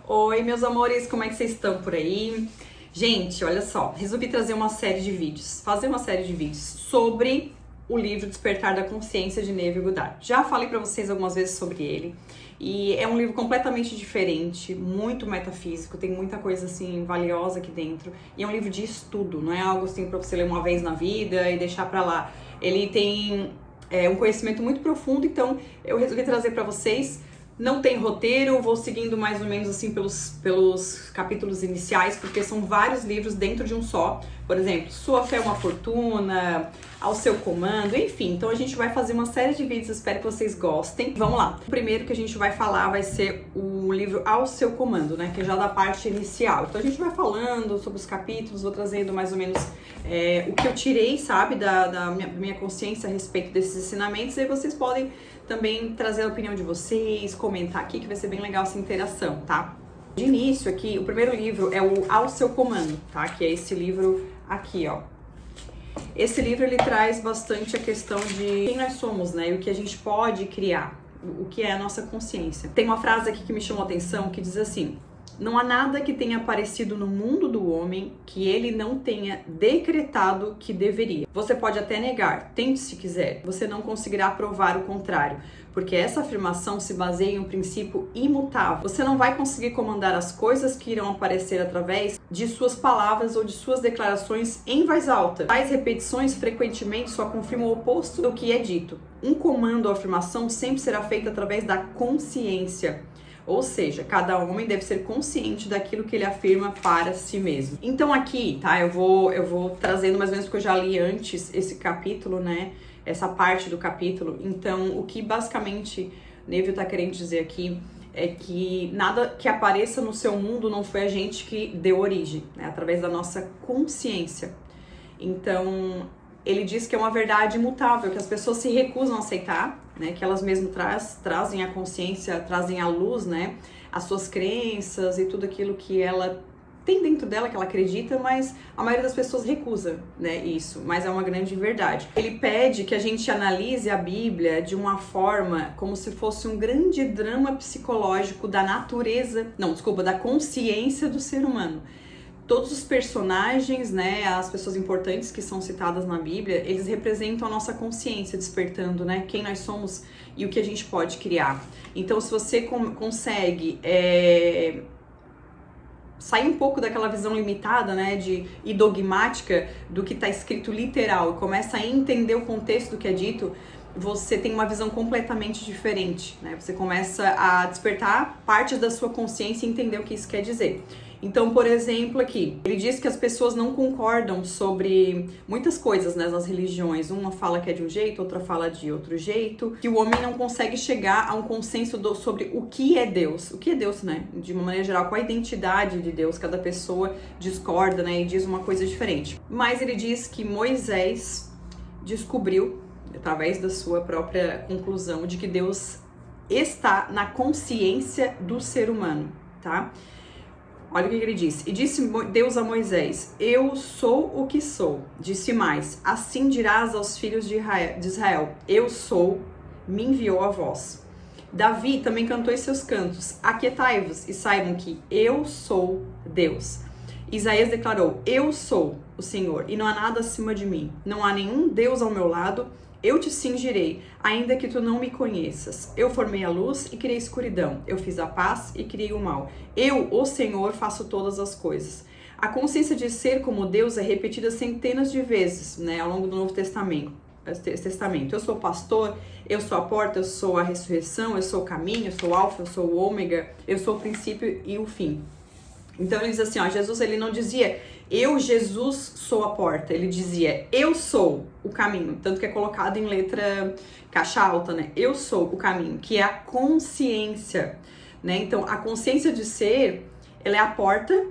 Oi, meus amores, como é que vocês estão por aí? Gente, olha só, resolvi trazer uma série de vídeos, fazer uma série de vídeos sobre o livro Despertar da Consciência de Neville Goddard. Já falei pra vocês algumas vezes sobre ele e é um livro completamente diferente, muito metafísico, tem muita coisa assim valiosa aqui dentro e é um livro de estudo, não é algo assim pra você ler uma vez na vida e deixar pra lá. Ele tem um conhecimento muito profundo, então eu resolvi trazer pra vocês. Não tem roteiro, vou seguindo mais ou menos assim pelos capítulos iniciais, porque são vários livros dentro de um só. Por exemplo, Sua Fé é uma Fortuna, Ao Seu Comando, enfim. Então a gente vai fazer uma série de vídeos, espero que vocês gostem. Vamos lá. O primeiro que a gente vai falar vai ser o livro Ao Seu Comando, né? Que é já da parte inicial. Então a gente vai falando sobre os capítulos, vou trazendo mais ou menos o que eu tirei, sabe, da minha consciência a respeito desses ensinamentos. E aí vocês podem também trazer a opinião de vocês, comentar aqui, que vai ser bem legal essa interação, tá? De início aqui, o primeiro livro é o Ao Seu Comando, tá? Que é esse livro aqui, ó. Esse livro, ele traz bastante a questão de quem nós somos, né? E o que a gente pode criar, o que é a nossa consciência. Tem uma frase aqui que me chamou a atenção, que diz assim: não há nada que tenha aparecido no mundo do homem que ele não tenha decretado que deveria. Você pode até negar, tente se quiser, você não conseguirá provar o contrário, porque essa afirmação se baseia em um princípio imutável. Você não vai conseguir comandar as coisas que irão aparecer através de suas palavras ou de suas declarações em voz alta. Tais repetições frequentemente só confirmam o oposto do que é dito. Um comando ou afirmação sempre será feito através da consciência. Ou seja, cada homem deve ser consciente daquilo que ele afirma para si mesmo. Então aqui, tá, eu vou trazendo mais ou menos porque eu já li antes esse capítulo, né, essa parte do capítulo. Então, o que basicamente Neville tá querendo dizer aqui é que nada que apareça no seu mundo não foi a gente que deu origem, né, através da nossa consciência. Então, ele diz que é uma verdade imutável, que as pessoas se recusam a aceitar, né, que elas mesmas trazem a consciência, trazem a luz, né, as suas crenças e tudo aquilo que ela tem dentro dela, que ela acredita, mas a maioria das pessoas recusa, né, isso, mas é uma grande verdade. Ele pede que a gente analise a Bíblia de uma forma como se fosse um grande drama psicológico da natureza, não, desculpa, da consciência do ser humano. Todos os personagens, né, as pessoas importantes que são citadas na Bíblia, eles representam a nossa consciência despertando, né, quem nós somos e o que a gente pode criar. Então, se você consegue sair um pouco daquela visão limitada, né, e dogmática do que está escrito literal e começa a entender o contexto do que é dito, você tem uma visão completamente diferente, né? Você começa a despertar partes da sua consciência e entender o que isso quer dizer. Então, por exemplo, aqui, ele diz que as pessoas não concordam sobre muitas coisas, né, nas religiões. Uma fala que é de um jeito, outra fala de outro jeito. Que o homem não consegue chegar a um consenso sobre o que é Deus. O que é Deus, né? De uma maneira geral, qual a identidade de Deus? Cada pessoa discorda, né, e diz uma coisa diferente. Mas ele diz que Moisés descobriu, através da sua própria conclusão, de que Deus está na consciência do ser humano, tá? Olha o que ele disse. E disse Deus a Moisés: eu sou o que sou. Disse mais: assim dirás aos filhos de Israel: eu sou, me enviou a vós. Davi também cantou em seus cantos: aquietai-vos e saibam que eu sou Deus. Isaías declarou: eu sou o Senhor e não há nada acima de mim. Não há nenhum Deus ao meu lado. Eu te cingirei, ainda que tu não me conheças. Eu formei a luz e criei a escuridão. Eu fiz a paz e criei o mal. Eu, o Senhor, faço todas as coisas. A consciência de ser como Deus é repetida centenas de vezes, né, ao longo do Novo Testamento. Eu sou pastor, eu sou a porta, eu sou a ressurreição, eu sou o caminho, eu sou o alfa, eu sou o ômega, eu sou o princípio e o fim. Então ele diz assim, ó, Jesus, ele não dizia eu, Jesus, sou a porta. Ele dizia eu sou o caminho. Tanto que é colocado em letra caixa alta, né? Eu sou o caminho, que é a consciência, né? Então a consciência de ser, ela é a porta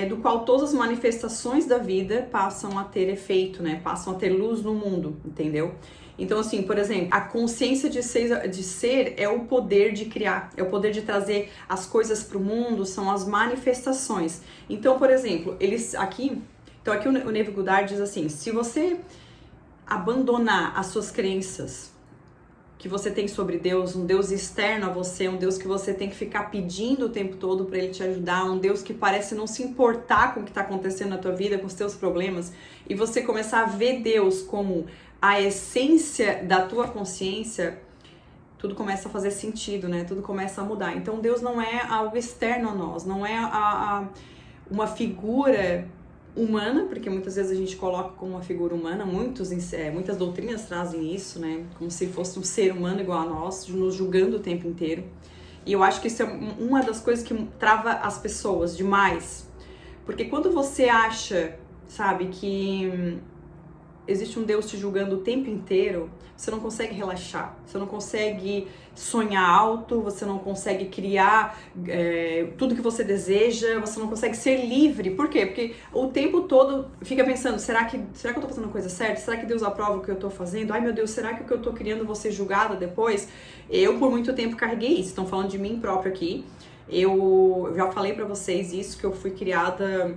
do qual todas as manifestações da vida passam a ter efeito, né? Passam a ter luz no mundo, entendeu? Então, assim, por exemplo, a consciência de ser é o poder de criar, é o poder de trazer as coisas para o mundo, são as manifestações. Então, por exemplo, aqui o Neville Goddard diz assim, se você abandonar as suas crenças que você tem sobre Deus, um Deus externo a você, um Deus que você tem que ficar pedindo o tempo todo para ele te ajudar, um Deus que parece não se importar com o que está acontecendo na tua vida, com os teus problemas, e você começar a ver Deus como a essência da tua consciência, tudo começa a fazer sentido, né? Tudo começa a mudar. Então Deus não é algo externo a nós, não é uma figura humana, porque muitas vezes a gente coloca como uma figura humana, muitas doutrinas trazem isso, né? Como se fosse um ser humano igual a nós, nos julgando o tempo inteiro. E eu acho que isso é uma das coisas que trava as pessoas demais. Porque quando você acha, sabe, que existe um Deus te julgando o tempo inteiro, você não consegue relaxar, você não consegue sonhar alto, você não consegue criar tudo que você deseja, você não consegue ser livre. Por quê? Porque o tempo todo fica pensando, será que eu tô fazendo a coisa certa? Será que Deus aprova o que eu tô fazendo? Ai meu Deus, será que o que eu tô criando vou ser julgada depois? Eu por muito tempo carreguei isso, estão falando de mim próprio aqui. Eu já falei pra vocês isso, que eu fui criada,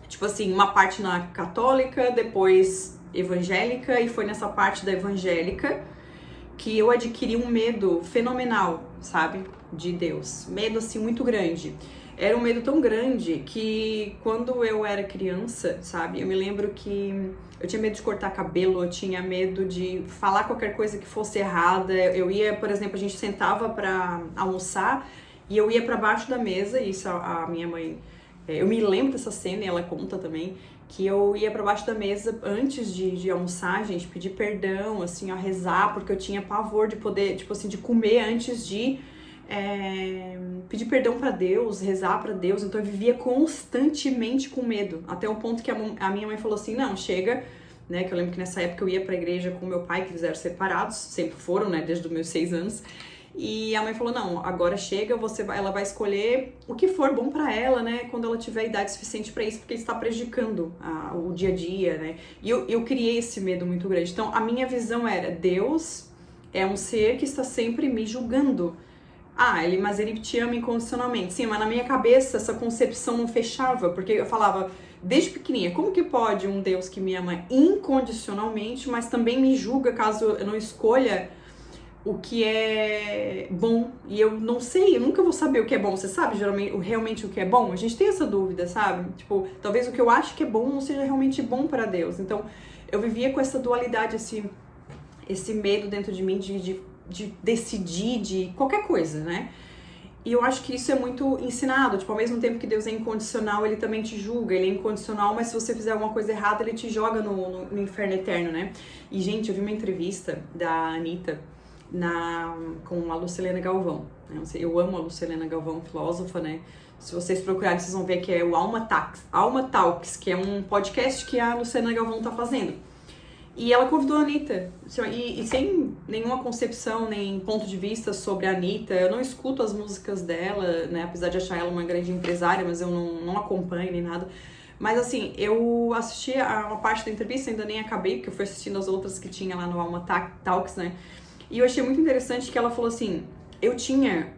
tipo assim, uma parte na católica, depois evangélica, e foi nessa parte da evangélica que eu adquiri um medo fenomenal, sabe, de Deus, medo assim muito grande. Era um medo tão grande que quando eu era criança, sabe, eu me lembro que eu tinha medo de cortar cabelo, eu tinha medo de falar qualquer coisa que fosse errada. Eu ia, por exemplo, a gente sentava pra almoçar e eu ia pra baixo da mesa, e isso a minha mãe, eu me lembro dessa cena e ela conta também, que eu ia pra baixo da mesa antes de almoçar, gente, pedir perdão, assim, ó, rezar, porque eu tinha pavor de poder, tipo assim, de comer antes de pedir perdão pra Deus, rezar pra Deus. Então eu vivia constantemente com medo, até o ponto que a minha mãe falou assim, não, chega, né, que eu lembro que nessa época eu ia pra igreja com meu pai, que eles eram separados, sempre foram, né, desde os meus 6 anos, e a mãe falou, não, agora chega, ela vai escolher o que for bom pra ela, né, quando ela tiver idade suficiente pra isso, porque está prejudicando o dia a dia, né. E eu criei esse medo muito grande. Então a minha visão era, Deus é um ser que está sempre me julgando. Mas ele te ama incondicionalmente. Sim, mas na minha cabeça essa concepção não fechava, porque eu falava, desde pequenininha, como que pode um Deus que me ama incondicionalmente, mas também me julga caso eu não escolha o que é bom? E eu não sei, eu nunca vou saber o que é bom. Você sabe realmente o que é bom? A gente tem essa dúvida, sabe? Tipo, talvez o que eu acho que é bom não seja realmente bom para Deus. Então, eu vivia com essa dualidade, esse medo dentro de mim de decidir de qualquer coisa, né? E eu acho que isso é muito ensinado, tipo, ao mesmo tempo que Deus é incondicional, ele também te julga. Ele é incondicional, mas se você fizer alguma coisa errada, ele te joga no inferno eterno, né? E, gente, eu vi uma entrevista da Anitta com a Lucilena Galvão, né? Eu amo a Lucilena Galvão, filósofa, né? Se vocês procurarem, vocês vão ver que é o Alma Talks, que é um podcast que a Lucilena Galvão tá fazendo. E ela convidou a Anitta, e sem nenhuma concepção, nem ponto de vista sobre a Anitta. Eu não escuto as músicas dela, né? Apesar de achar ela uma grande empresária, mas eu não acompanho nem nada. Mas assim, eu assisti a uma parte da entrevista, ainda nem acabei, porque eu fui assistindo as outras que tinha lá no Alma Talks, né? E eu achei muito interessante que ela falou assim, eu tinha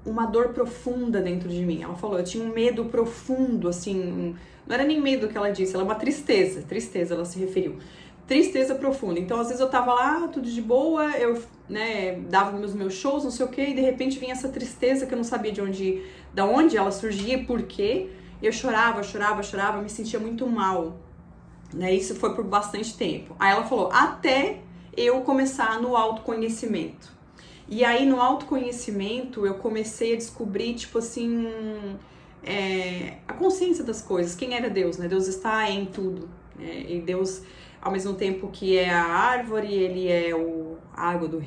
uma dor profunda dentro de mim. Ela falou, eu tinha um medo profundo, assim, não era nem medo que ela disse, ela é uma tristeza ela se referiu. Tristeza profunda. Então, às vezes eu tava lá, tudo de boa, eu, né, dava meus shows, não sei o quê, e de repente vinha essa tristeza que eu não sabia da onde ela surgia, por quê. Eu chorava, me sentia muito mal, né? Isso foi por bastante tempo. Aí ela falou, até eu começar no autoconhecimento. E aí, no autoconhecimento, eu comecei a descobrir, tipo assim, a consciência das coisas. Quem era Deus, né? Deus está em tudo, né? E Deus, ao mesmo tempo que é a árvore, ele é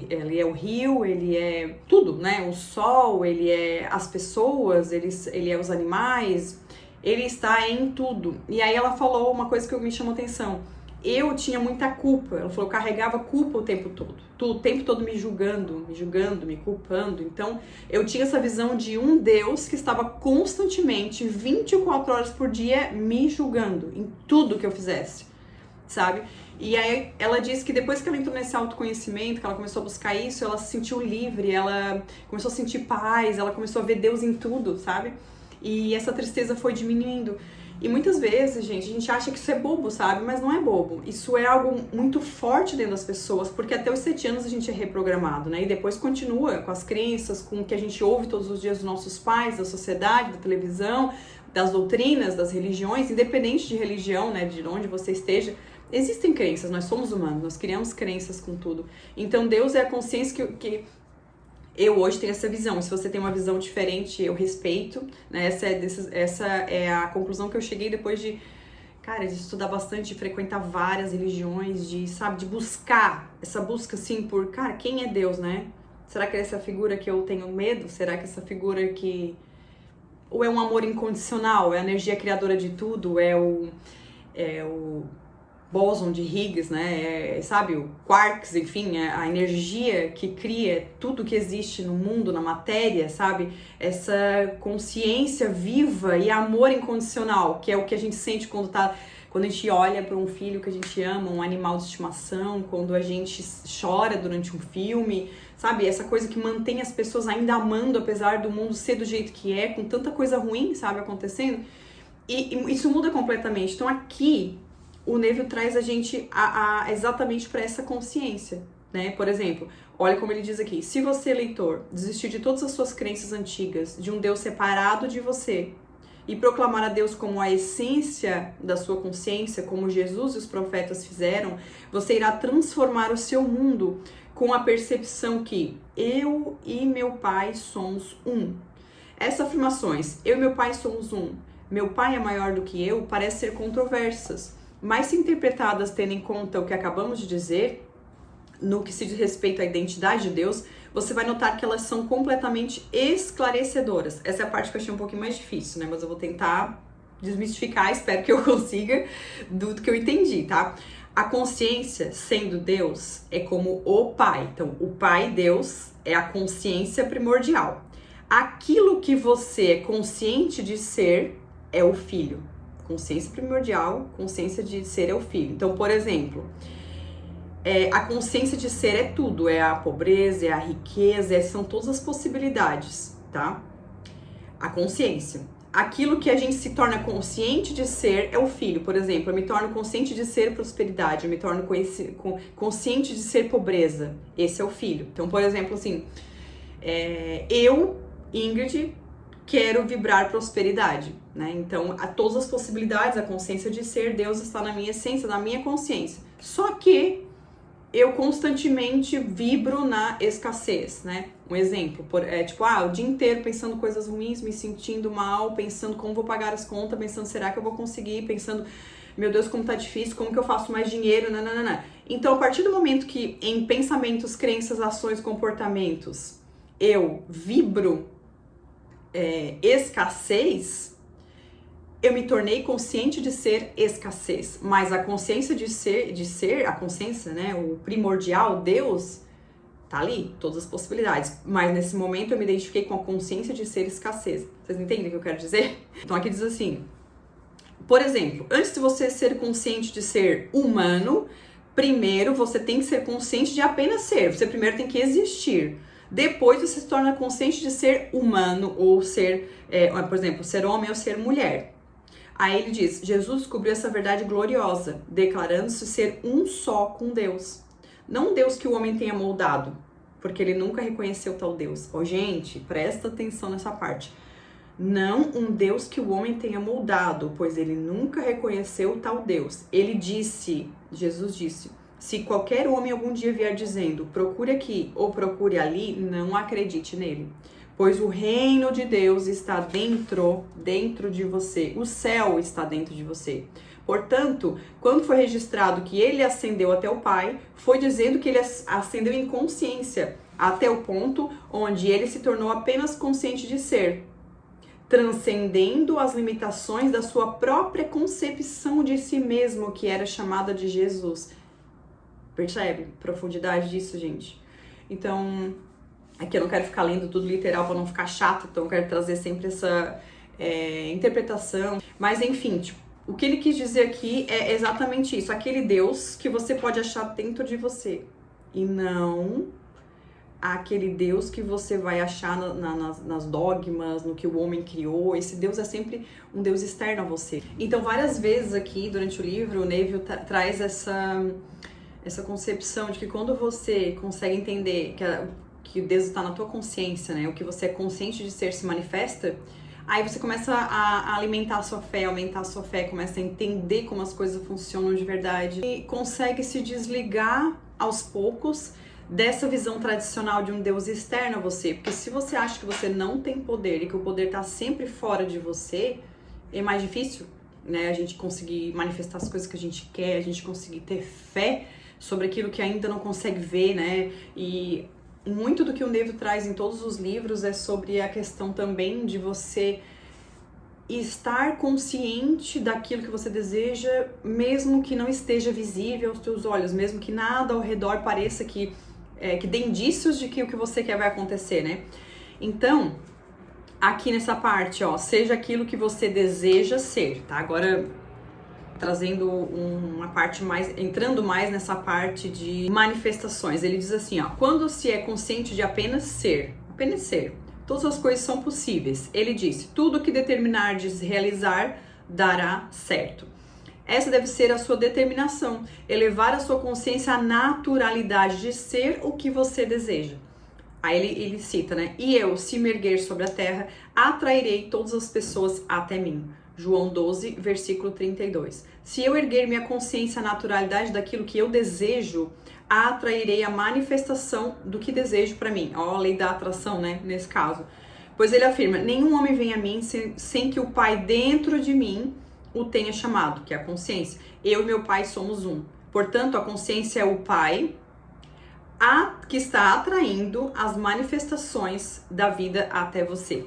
ele é o rio, ele é tudo, né? O sol, ele é as pessoas, ele é os animais, ele está em tudo. E aí ela falou uma coisa que me chamou atenção. Eu tinha muita culpa, ela falou, eu carregava culpa o tempo todo me julgando, me culpando. Então, eu tinha essa visão de um Deus que estava constantemente, 24 horas por dia, me julgando em tudo que eu fizesse, sabe? E aí, ela disse que depois que ela entrou nesse autoconhecimento, que ela começou a buscar isso, ela se sentiu livre, ela começou a sentir paz, ela começou a ver Deus em tudo, sabe? E essa tristeza foi diminuindo. E muitas vezes, gente, a gente acha que isso é bobo, sabe? Mas não é bobo. Isso é algo muito forte dentro das pessoas, porque até os 7 anos a gente é reprogramado, né? E depois continua com as crenças, com o que a gente ouve todos os dias dos nossos pais, da sociedade, da televisão, das doutrinas, das religiões, independente de religião, né? De onde você esteja. Existem crenças, nós somos humanos, nós criamos crenças com tudo. Então Deus é a consciência que eu hoje tenho essa visão. Se você tem uma visão diferente, eu respeito, né? Essa é a conclusão que eu cheguei depois de, cara, de estudar bastante, de frequentar várias religiões, de buscar, essa busca assim por, cara, quem é Deus, né? Será que é essa figura que eu tenho medo? Será que essa figura que... Ou é um amor incondicional? É a energia criadora de tudo? É o bóson de Higgs, né? Sabe, o quarks, enfim, a energia que cria tudo que existe no mundo, na matéria, sabe? Essa consciência viva e amor incondicional, que é o que a gente sente quando a gente olha para um filho que a gente ama, um animal de estimação, quando a gente chora durante um filme, sabe? Essa coisa que mantém as pessoas ainda amando, apesar do mundo ser do jeito que é, com tanta coisa ruim, sabe, acontecendo. E isso muda completamente. Então aqui o Neville traz a gente exatamente para essa consciência, né? Por exemplo, olha como ele diz aqui: se você, leitor, desistir de todas as suas crenças antigas, de um Deus separado de você, e proclamar a Deus como a essência da sua consciência, como Jesus e os profetas fizeram, você irá transformar o seu mundo com a percepção que eu e meu Pai somos um. Essas afirmações, eu e meu Pai somos um, meu Pai é maior do que eu, parecem ser controversas, mas se interpretadas tendo em conta o que acabamos de dizer, no que se diz respeito à identidade de Deus, você vai notar que elas são completamente esclarecedoras. Essa é a parte que eu achei um pouquinho mais difícil, né? Mas eu vou tentar desmistificar, espero que eu consiga, do que eu entendi, tá? A consciência, sendo Deus, é como o Pai. Então, o Pai, Deus, é a consciência primordial. Aquilo que você é consciente de ser é o Filho. Consciência primordial, consciência de ser é o Filho. Então, por exemplo, a consciência de ser é tudo, é a pobreza, é a riqueza, são todas as possibilidades, tá? A consciência. Aquilo que a gente se torna consciente de ser é o Filho. Por exemplo, eu me torno consciente de ser prosperidade, eu me torno consciente de ser pobreza. Esse é o Filho. Então, por exemplo, assim, eu, Ingrid, quero vibrar prosperidade, né? Então, a todas as possibilidades, a consciência de ser, Deus está na minha essência, na minha consciência. Só que eu constantemente vibro na escassez, né? Um exemplo, o dia inteiro pensando coisas ruins, me sentindo mal, pensando como vou pagar as contas, pensando, será que eu vou conseguir? Pensando, meu Deus, como tá difícil, como que eu faço mais dinheiro, nananana. Então, a partir do momento que em pensamentos, crenças, ações, comportamentos, eu vibro escassez, eu me tornei consciente de ser escassez, mas a consciência de ser, a consciência, né, o primordial, Deus, tá ali, todas as possibilidades, mas nesse momento eu me identifiquei com a consciência de ser escassez. Vocês entendem o que eu quero dizer? Então aqui diz assim, por exemplo, antes de você ser consciente de ser humano, primeiro você tem que ser consciente de apenas ser, você primeiro tem que existir. Depois você se torna consciente de ser humano ou ser, por exemplo, ser homem ou ser mulher. Aí ele diz, Jesus descobriu essa verdade gloriosa, declarando-se ser um só com Deus. Não um Deus que o homem tenha moldado, porque ele nunca reconheceu tal Deus. Gente, presta atenção nessa parte. Não um Deus que o homem tenha moldado, pois ele nunca reconheceu tal Deus. Ele disse, Jesus disse, se qualquer homem algum dia vier dizendo, procure aqui ou procure ali, não acredite nele. Pois o reino de Deus está dentro de você. O céu está dentro de você. Portanto, quando foi registrado que ele ascendeu até o Pai, foi dizendo que ele ascendeu em consciência, até o ponto onde ele se tornou apenas consciente de ser, transcendendo as limitações da sua própria concepção de si mesmo, que era chamada de Jesus. Percebe? Profundidade disso, gente. Então, aqui eu não quero ficar lendo tudo literal para não ficar chato, então eu quero trazer sempre essa interpretação. Mas, enfim, tipo, o que ele quis dizer aqui é exatamente isso. Aquele Deus que você pode achar dentro de você. E não àquele Deus que você vai achar nas dogmas, no que o homem criou. Esse Deus é sempre um Deus externo a você. Então, várias vezes aqui, durante o livro, o Neville traz essa concepção de que quando você consegue entender que Deus está na tua consciência, né? O que você é consciente de ser se manifesta, aí você começa a alimentar a sua fé, aumentar a sua fé, começa a entender como as coisas funcionam de verdade e consegue se desligar aos poucos dessa visão tradicional de um Deus externo a você. Porque se você acha que você não tem poder e que o poder está sempre fora de você, é mais difícil, né? A gente conseguir manifestar as coisas que a gente quer, a gente conseguir ter fé sobre aquilo que ainda não consegue ver, né? E muito do que o Neville traz em todos os livros é sobre a questão também de você estar consciente daquilo que você deseja, mesmo que não esteja visível aos teus olhos, mesmo que nada ao redor pareça que dê indícios de que o que você quer vai acontecer, né? Então, aqui nessa parte, ó, seja aquilo que você deseja ser, tá? Agora, trazendo uma parte mais, entrando mais nessa parte de manifestações. Ele diz assim, ó, quando se é consciente de apenas ser, todas as coisas são possíveis. Ele disse, tudo que determinardes realizar dará certo. Essa deve ser a sua determinação, elevar a sua consciência à naturalidade de ser o que você deseja. Aí ele cita, né, e eu, se me erguer sobre a terra, atrairei todas as pessoas até mim. João 12, versículo 32. Se eu erguer minha consciência à naturalidade daquilo que eu desejo, atrairei a manifestação do que desejo para mim. Ó, a lei da atração, né, nesse caso. Pois ele afirma, nenhum homem vem a mim sem que o Pai dentro de mim o tenha chamado, que é a consciência. Eu e meu Pai somos um. Portanto, a consciência é o Pai que está atraindo as manifestações da vida até você.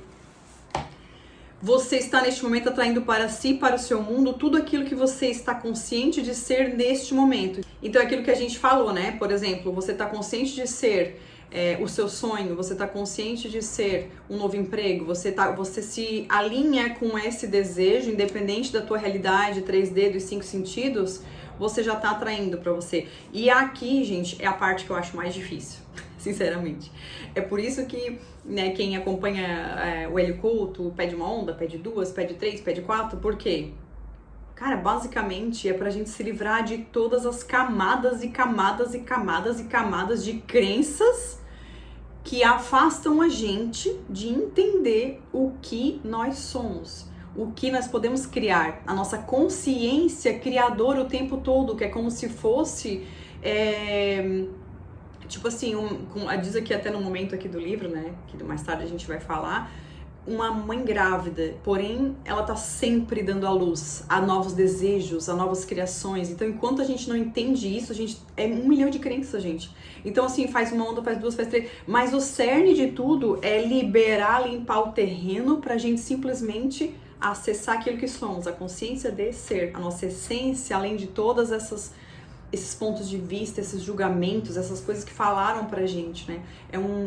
Você está neste momento atraindo para si, para o seu mundo, tudo aquilo que você está consciente de ser neste momento. Então é aquilo que a gente falou, né? Por exemplo, você está consciente de ser o seu sonho, você está consciente de ser um novo emprego, você se alinha com esse desejo, independente da tua realidade 3D dos 5 sentidos, você já está atraindo para você. E aqui, gente, é a parte que eu acho mais difícil, sinceramente. É por isso que, né, quem acompanha o Hélio Couto pede uma onda, pede 2, pede 3, pede 4, por quê? Cara, basicamente é pra gente se livrar de todas as camadas e camadas e camadas e camadas de crenças que afastam a gente de entender o que nós somos, o que nós podemos criar, a nossa consciência criadora o tempo todo, que é como se fosse, tipo assim, diz aqui até no momento aqui do livro, né, que mais tarde a gente vai falar, uma mãe grávida, porém ela tá sempre dando à luz a novos desejos, a novas criações. Então, enquanto a gente não entende isso, a gente é 1 milhão de crenças, gente. Então, assim, faz uma onda, faz 2, faz 3. Mas o cerne de tudo é liberar, limpar o terreno pra gente simplesmente acessar aquilo que somos, a consciência de ser, a nossa essência, além de todas esses pontos de vista, esses julgamentos, essas coisas que falaram pra gente, né?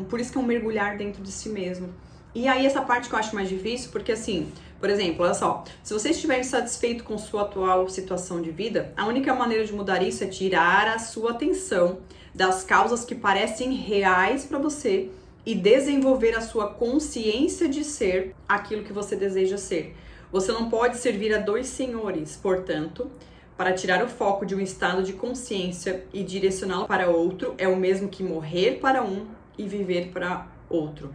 Por isso que é um mergulhar dentro de si mesmo. E aí essa parte que eu acho mais difícil, porque assim, por exemplo, olha só, se você estiver insatisfeito com sua atual situação de vida, a única maneira de mudar isso é tirar a sua atenção das causas que parecem reais para você e desenvolver a sua consciência de ser aquilo que você deseja ser. Você não pode servir a 2 senhores, portanto, para tirar o foco de um estado de consciência e direcioná-lo para outro, é o mesmo que morrer para um e viver para outro.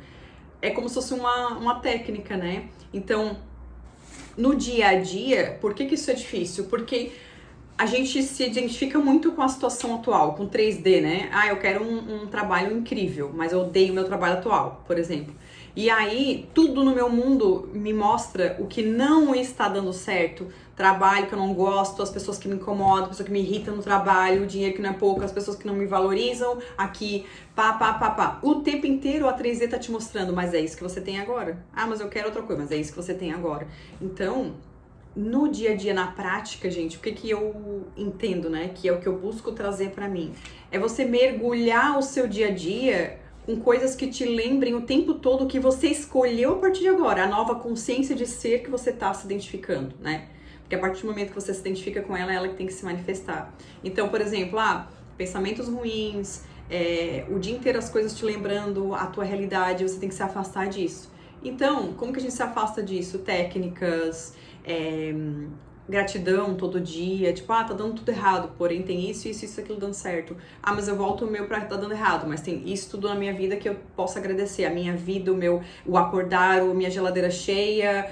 É como se fosse uma técnica, né? Então, no dia a dia, por que isso é difícil? Porque a gente se identifica muito com a situação atual, com 3D, né? Ah, eu quero um trabalho incrível, mas eu odeio o meu trabalho atual, por exemplo. E aí, tudo no meu mundo me mostra o que não está dando certo. Trabalho que eu não gosto, as pessoas que me incomodam, as pessoas que me irritam no trabalho, o dinheiro que não é pouco, as pessoas que não me valorizam, aqui, pá. O tempo inteiro a 3D tá te mostrando, mas é isso que você tem agora. Ah, mas eu quero outra coisa, mas é isso que você tem agora. Então, no dia a dia, na prática, gente, o que eu entendo, né, que é o que eu busco trazer pra mim, é você mergulhar o seu dia a dia com coisas que te lembrem o tempo todo que você escolheu a partir de agora, a nova consciência de ser que você tá se identificando, né? Porque a partir do momento que você se identifica com ela, é ela que tem que se manifestar. Então, por exemplo, pensamentos ruins, o dia inteiro as coisas te lembrando a tua realidade, você tem que se afastar disso. Então, como que a gente se afasta disso? Técnicas, gratidão todo dia, tipo, tá dando tudo errado, porém tem isso, aquilo dando certo. Mas eu volto o meu pra tá dando errado, mas tem isso tudo na minha vida que eu posso agradecer. A minha vida, o acordar, a minha geladeira cheia,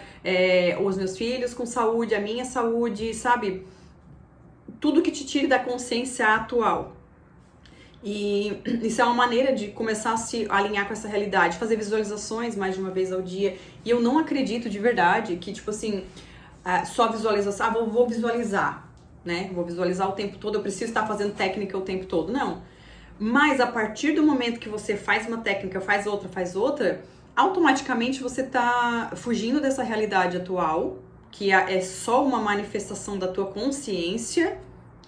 os meus filhos com saúde, a minha saúde, sabe? Tudo que te tire da consciência atual. E isso é uma maneira de começar a se alinhar com essa realidade, fazer visualizações mais de uma vez ao dia. E eu não acredito de verdade que, tipo assim, só visualização, vou visualizar, né? Vou visualizar o tempo todo, eu preciso estar fazendo técnica o tempo todo. Não. Mas a partir do momento que você faz uma técnica, faz outra, automaticamente você tá fugindo dessa realidade atual, que é só uma manifestação da tua consciência,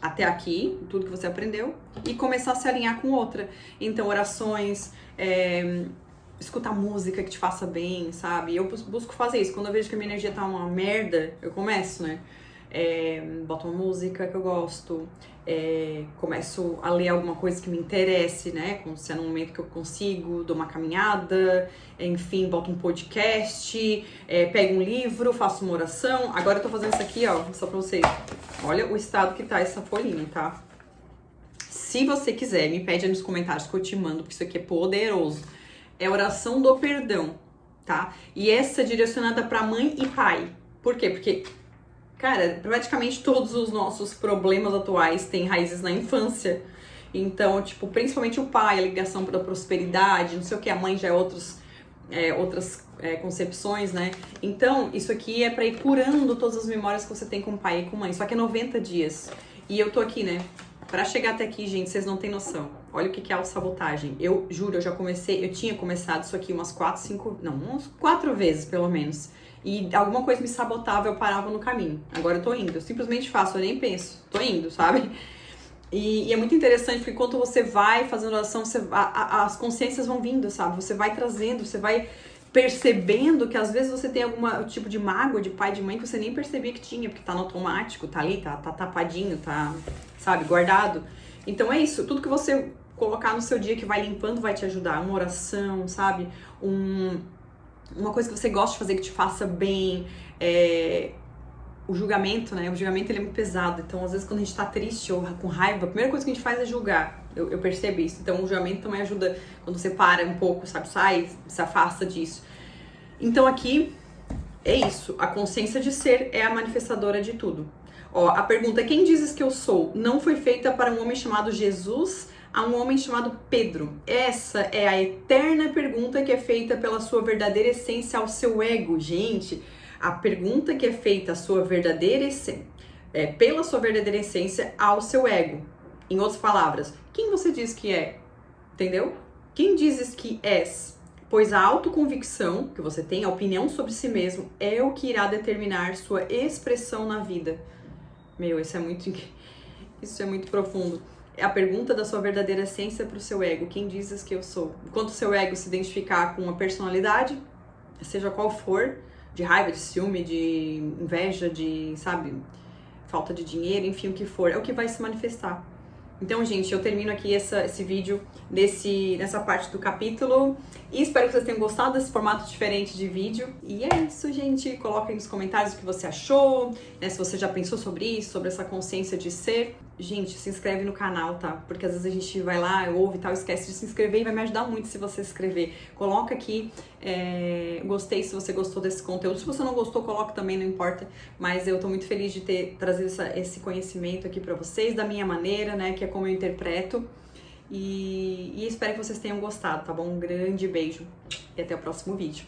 até aqui, tudo que você aprendeu, e começar a se alinhar com outra. Então, orações, escutar música que te faça bem, sabe? Eu busco fazer isso. Quando eu vejo que a minha energia tá uma merda, eu começo, né? Boto uma música que eu gosto, começo a ler alguma coisa que me interesse, né? Se é no momento que eu consigo, dou uma caminhada, enfim, boto um podcast, pego um livro, faço uma oração. Agora eu tô fazendo isso aqui, ó, só pra vocês. Olha o estado que tá essa folhinha, tá? Se você quiser, me pede aí nos comentários que eu te mando, porque isso aqui é poderoso. É oração do perdão, tá? E essa é direcionada pra mãe e pai. Por quê? Porque, cara, praticamente todos os nossos problemas atuais têm raízes na infância. Então, tipo, principalmente o pai, a ligação pra prosperidade, não sei o que, a mãe já é outras concepções, né? Então, isso aqui é pra ir curando todas as memórias que você tem com o pai e com a mãe. Só que é 90 dias. E eu tô aqui, né? Pra chegar até aqui, gente, vocês não têm noção. Olha o que é autossabotagem. Eu juro, eu tinha começado isso aqui umas 4 vezes, pelo menos. E alguma coisa me sabotava, eu parava no caminho. Agora eu tô indo, eu simplesmente faço, eu nem penso. Tô indo, sabe? E é muito interessante, porque enquanto você vai fazendo oração, as consciências vão vindo, sabe? Você vai trazendo, você vai percebendo que às vezes você tem algum tipo de mágoa de pai, de mãe, que você nem percebia que tinha, porque tá no automático, tá ali, tá tapadinho, tá, sabe, guardado. Então é isso, tudo que você colocar no seu dia que vai limpando vai te ajudar. Uma oração, sabe? Uma coisa que você gosta de fazer que te faça bem. O julgamento, né? O julgamento ele é muito pesado. Então, às vezes, quando a gente tá triste ou com raiva, a primeira coisa que a gente faz é julgar. Eu percebo isso. Então, o julgamento também ajuda quando você para um pouco, sabe? Sai, se afasta disso. Então, aqui é isso. A consciência de ser é a manifestadora de tudo. Ó, a pergunta, quem dizes que eu sou? Não foi feita para um homem chamado Jesus, a um homem chamado Pedro. Essa é a eterna pergunta que é feita pela sua verdadeira essência ao seu ego. Gente, a pergunta que é feita à sua verdadeira essência, pela sua verdadeira essência ao seu ego. Em outras palavras, quem você diz que é? Entendeu? Quem dizes que és? Pois a autoconvicção que você tem, a opinião sobre si mesmo, é o que irá determinar sua expressão na vida. Meu, isso é muito profundo. É a pergunta da sua verdadeira essência para o seu ego. Quem dizes que eu sou? Enquanto o seu ego se identificar com uma personalidade, seja qual for, de raiva, de ciúme, de inveja, de, sabe, falta de dinheiro, enfim, o que for, é o que vai se manifestar. Então, gente, eu termino aqui esse vídeo nessa parte do capítulo e espero que vocês tenham gostado desse formato diferente de vídeo. E é isso, gente. Coloca aí nos comentários o que você achou, né? Se você já pensou sobre isso, sobre essa consciência de ser. Gente, se inscreve no canal, tá? Porque às vezes a gente vai lá, ouve e tal, esquece de se inscrever e vai me ajudar muito se você se inscrever. Coloca aqui, gostei se você gostou desse conteúdo. Se você não gostou, coloca também, não importa. Mas eu tô muito feliz de ter trazido esse conhecimento aqui pra vocês, da minha maneira, né? Que é como eu interpreto. E espero que vocês tenham gostado, tá bom? Um grande beijo e até o próximo vídeo.